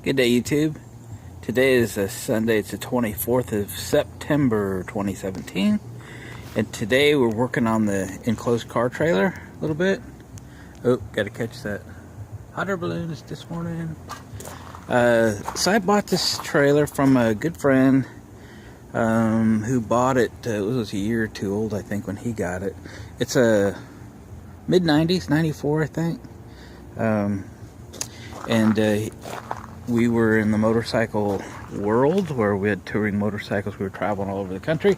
Good day, YouTube. Today is a Sunday. It's the 24th of September 2017, and today we're working on the enclosed car trailer a little bit. Oh, gotta catch that hot air balloon this morning. So I bought this trailer from a good friend who bought it. It was a year or two old, I think, when he got it. It's a mid-90s, 94, I think. We were in the motorcycle world where we had touring motorcycles. We were traveling all over the country,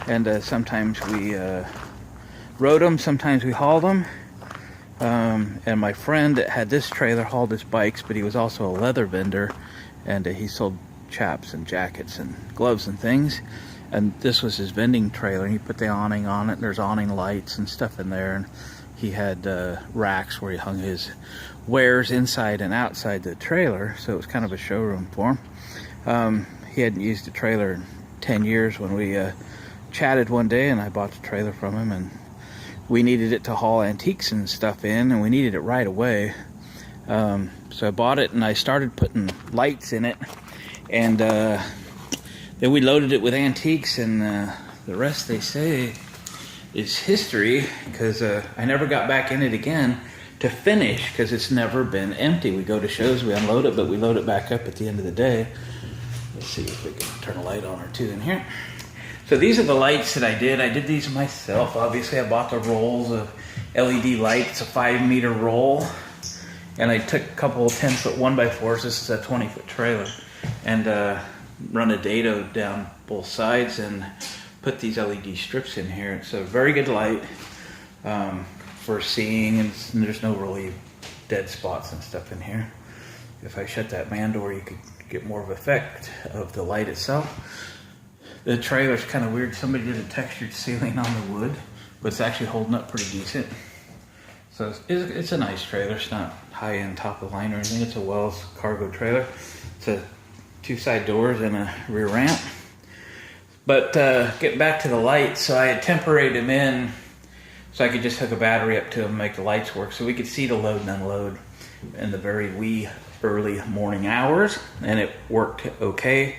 and sometimes we rode them, sometimes we hauled them. And my friend that had this trailer hauled his bikes, but he was also a leather vendor, and he sold chaps and jackets and gloves and things. And this was his vending trailer, and he put the awning on it, and there's awning lights and stuff in there, and he had racks where he hung his wares inside and outside the trailer, so it was kind of a showroom for him. He hadn't used the trailer in 10 years when we chatted one day, and I bought the trailer from him, and we needed it to haul antiques and stuff in, and we needed it right away. So I bought it, and I started putting lights in it, and then we loaded it with antiques, and the rest, they say, is history, because I never got back in it again to finish, because it's never been empty. We go to shows, we unload it, but we load it back up at the end of the day. Let's see if we can turn a light on or two in here. So these are the lights that I did. I did these myself. Obviously, I bought the rolls of LED lights, a 5-meter roll, and I took a couple of 10-foot 1x4s. This is a 20-foot trailer, and run a dado down both sides and put these LED strips in here. It's a very good light for seeing, and there's no really dead spots and stuff in here. If I shut that man door, you could get more of an effect of the light itself. The trailer's kind of weird. Somebody did a textured ceiling on the wood, but it's actually holding up pretty decent. So it's a nice trailer. It's not high-end, top-of-the-line or anything. It's a Wells cargo trailer. It's a 2 side doors and a rear ramp. But getting back to the lights, so I had temporaried them in so I could just hook a battery up to them and make the lights work, so we could see the load and unload in the very wee early morning hours, and it worked okay.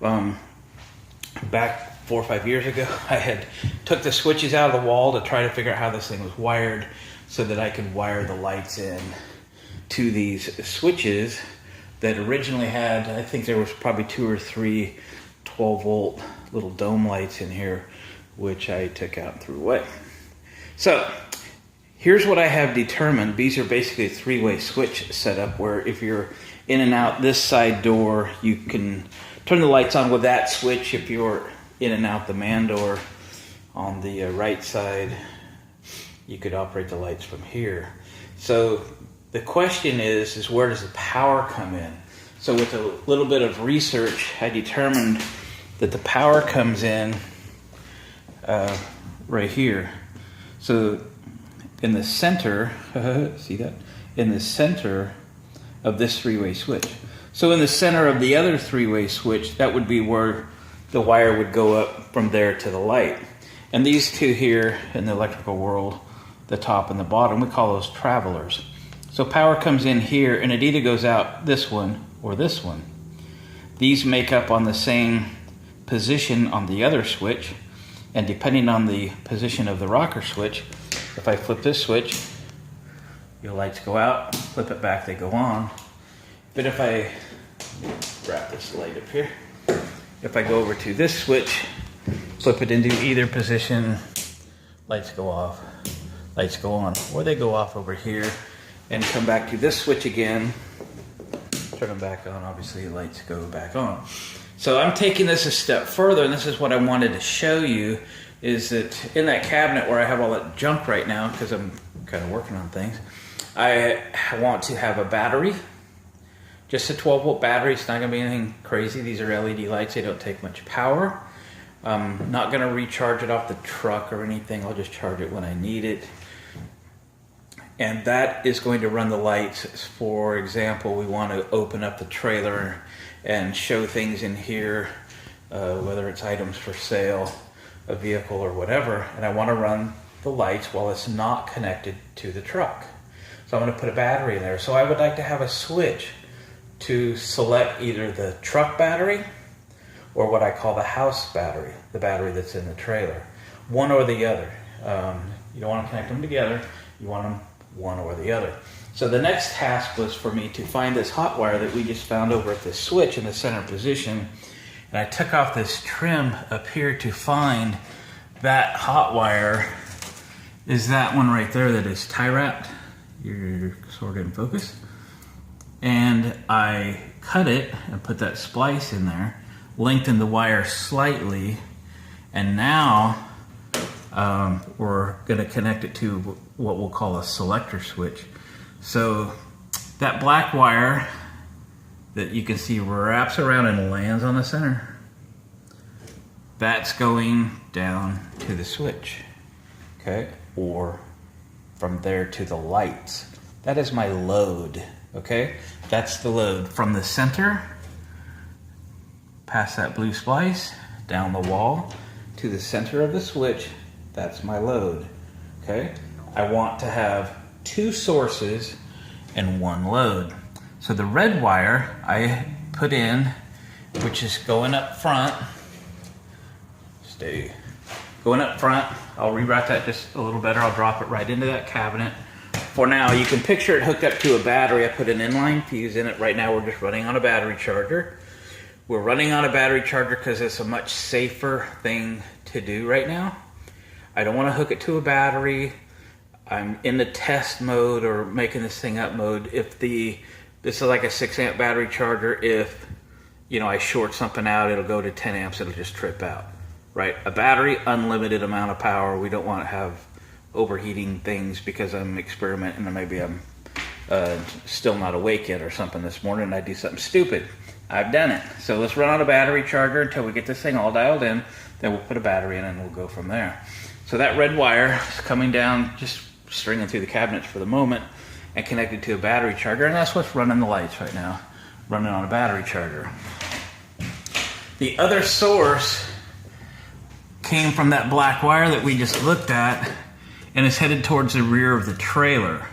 Back 4 or 5 years ago, I had took the switches out of the wall to try to figure out how this thing was wired so that I could wire the lights in to these switches that originally had, I think there was probably 2 or 3 12-volt little dome lights in here, which I took out and threw away. So here's what I have determined. These are basically a 3-way switch setup where if you're in and out this side door, you can turn the lights on with that switch. If you're in and out the man door on the right side, you could operate the lights from here. So the question is where does the power come in? So with a little bit of research, I determined that the power comes in right here. So in the center, see that? In the center of this 3-way switch. So in the center of the other 3-way switch, that would be where the wire would go up from there to the light. And these two here in the electrical world, the top and the bottom, we call those travelers. So power comes in here, and it either goes out this one or this one. These make up on the same position on the other switch, and depending on the position of the rocker switch, if I flip this switch, your lights go out, flip it back, they go on. But if I wrap this light up here, if I go over to this switch, flip it into either position, lights go off, lights go on, or they go off over here and come back to this switch again, turn them back on, obviously lights go back on. So I'm taking this a step further, and this is what I wanted to show you, is that in that cabinet where I have all that junk right now, because I'm kind of working on things, I want to have a battery, just a 12-volt battery. It's not going to be anything crazy. These are LED lights. They don't take much power. I'm not going to recharge it off the truck or anything. I'll just charge it when I need it. And that is going to run the lights. For example, we want to open up the trailer and show things in here, whether it's items for sale, a vehicle, or whatever. And I want to run the lights while it's not connected to the truck. So I'm going to put a battery in there. So I would like to have a switch to select either the truck battery or what I call the house battery, the battery that's in the trailer. One or the other. You don't want to connect them together, you want them one or the other. So the next task was for me to find this hot wire that we just found over at this switch in the center position. And I took off this trim up here to find that hot wire. Is that one right there that is tie wrapped. You're sort of in focus. And I cut it and put that splice in there, lengthened the wire slightly, and now we're going to connect it to what we'll call a selector switch. So that black wire that you can see wraps around and lands on the center. That's going down to the switch, okay? Or from there to the lights. That is my load, okay? That's the load from the center, past that blue splice, down the wall, to the center of the switch. That's my load, okay? I want to have two sources and one load. So the red wire I put in, which is going up front. Going up front. I'll reroute that just a little better. I'll drop it right into that cabinet. For now, you can picture it hooked up to a battery. I put an inline fuse in it. Right now, we're just running on a battery charger. We're running on a battery charger because it's a much safer thing to do right now. I don't want to hook it to a battery. I'm in the test mode or making this thing up mode. This is like a 6 amp battery charger. If, you know, I short something out, it'll go to 10 amps, it'll just trip out, right? A battery, unlimited amount of power. We don't want to have overheating things because I'm experimenting and maybe I'm still not awake yet or something this morning and I do something stupid. I've done it. So let's run on a battery charger until we get this thing all dialed in. Then we'll put a battery in and we'll go from there. So that red wire is coming down, just stringing through the cabinets for the moment and connected to a battery charger, and that's what's running the lights right now, running on a battery charger. The other source came from that black wire that we just looked at and is headed towards the rear of the trailer.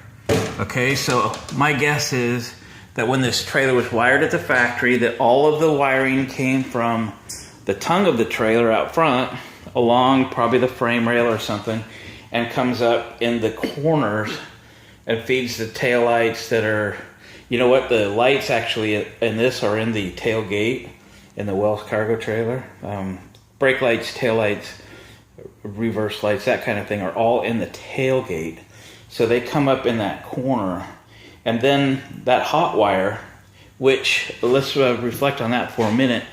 Okay, so my guess is that when this trailer was wired at the factory, that all of the wiring came from the tongue of the trailer out front, along probably the frame rail or something, and comes up in the corners and feeds the tail lights that are, you know what, the lights actually in this are in the tailgate in the Wells cargo trailer. Brake lights, tail lights, reverse lights, that kind of thing are all in the tailgate. So they come up in that corner. And then that hot wire, which, let's reflect on that for a minute.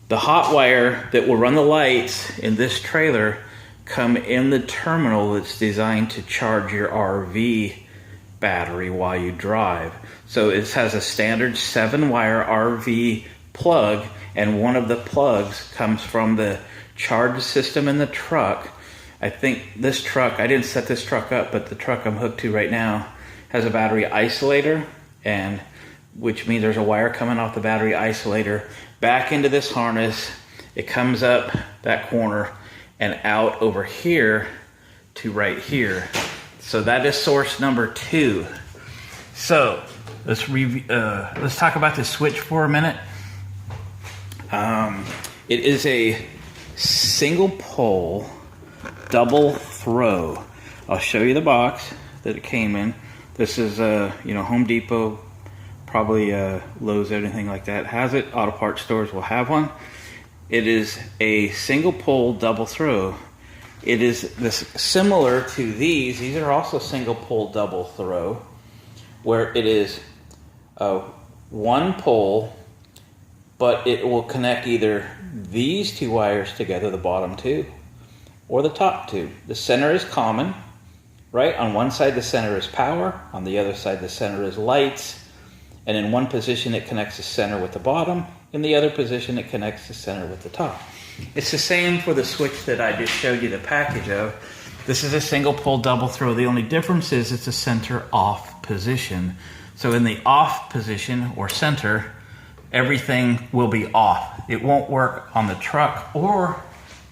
The hot wire that will run the lights in this trailer come in the terminal that's designed to charge your RV battery while you drive. So it has a standard 7-wire RV plug, and one of the plugs comes from the charge system in the truck. I think this truck, I didn't set this truck up, but the truck I'm hooked to right now has a battery isolator, and which means there's a wire coming off the battery isolator back into this harness. It comes up that corner and out over here to right here. So that is source number 2. So let's talk about the switch for a minute. It is a single pole, double throw. I'll show you the box that it came in. This is Home Depot, probably Lowe's, anything like that has it. Auto parts stores will have one. It is a single pole double throw. It is similar to these. These are also single pole double throw, where it is one pole, but it will connect either these 2 wires together, the bottom 2, or the top 2. The center is common, right? On one side the center is power, on the other side the center is lights, and in one position it connects the center with the bottom, in the other position it connects the center with the top. It's the same for the switch that I just showed you the package of. This is a single pole double throw. The only difference is it's a center off position. So in the off position or center, everything will be off. It won't work on the truck, or,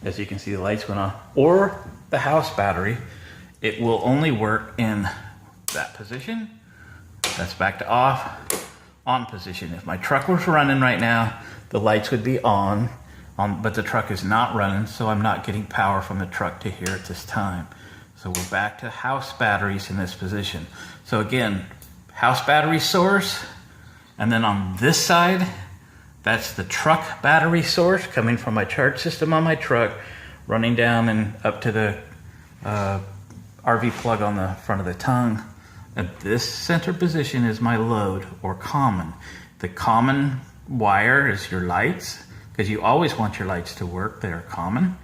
as you can see the lights went on, or the house battery. It will only work in that position. That's back to off. on position. If my truck was running right now, the lights would be on, but the truck is not running, so I'm not getting power from the truck to here at this time. So we're back to house batteries in this position. So again, house battery source, and then on this side, that's the truck battery source coming from my charge system on my truck, running down and up to the RV plug on the front of the tongue. And this center position is my load, or common. The common wire is your lights, because you always want your lights to work. They're common.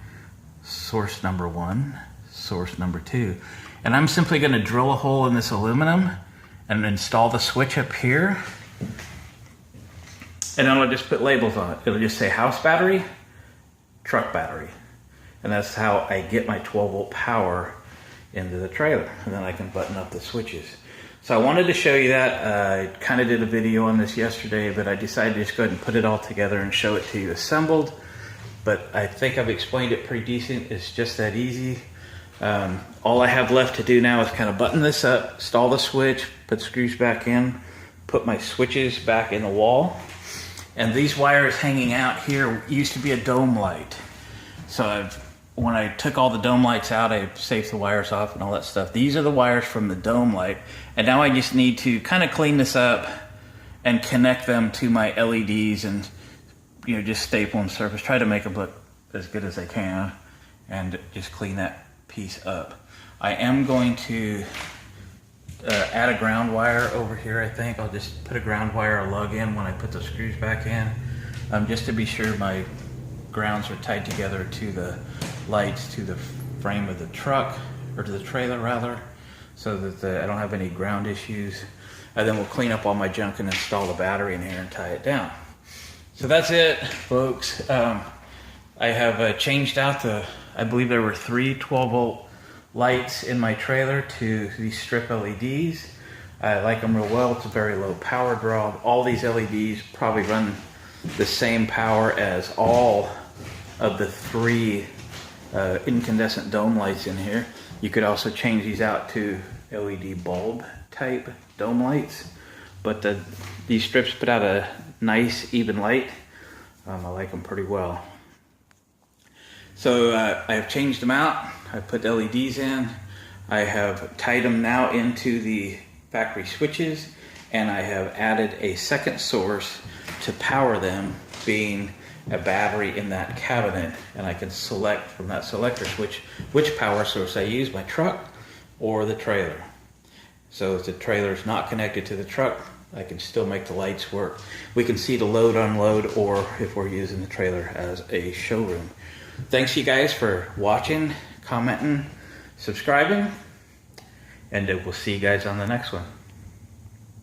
Source number 1, source number 2. And I'm simply going to drill a hole in this aluminum and install the switch up here. And then I'll just put labels on it. It'll just say house battery, truck battery. And that's how I get my 12 volt power into the trailer. And then I can button up the switches. So I wanted to show you that. I kind of did a video on this yesterday, but I decided to just go ahead and put it all together and show it to you assembled. But I think I've explained it pretty decent. It's just that easy. All I have left to do now is kind of button this up, install the switch, put screws back in, put my switches back in the wall. And these wires hanging out here used to be a dome light. So when I took all the dome lights out, I saved the wires off and all that stuff. These are the wires from the dome light. And now I just need to kind of clean this up and connect them to my LEDs and, you know, just staple them surface. Try to make them look as good as I can and just clean that piece up. I am going to add a ground wire over here. I think I'll just put a ground wire lug in when I put the screws back in, just to be sure my grounds are tied together to the lights, to the frame of the truck, or to the trailer rather, so that I don't have any ground issues. And then we'll clean up all my junk and install the battery in here and tie it down. So that's it, folks. I have changed out I believe there were 3 12 volt lights in my trailer to these strip LEDs. I like them real well. It's a very low power draw. All these LEDs probably run the same power as all of the 3 incandescent dome lights in here. You could also change these out to LED bulb type dome lights, but these strips put out a nice even light. I like them pretty well. So I have changed them out. I put LEDs in. I have tied them now into the factory switches, and I have added a second source to power them, being a battery in that cabinet, and I can select from that selector switch which power source I use, my truck or the trailer. So if the trailer is not connected to the truck, I can still make the lights work. We can see the load, unload, or if we're using the trailer as a showroom. Thanks you guys for watching, commenting, subscribing, and we'll see you guys on the next one.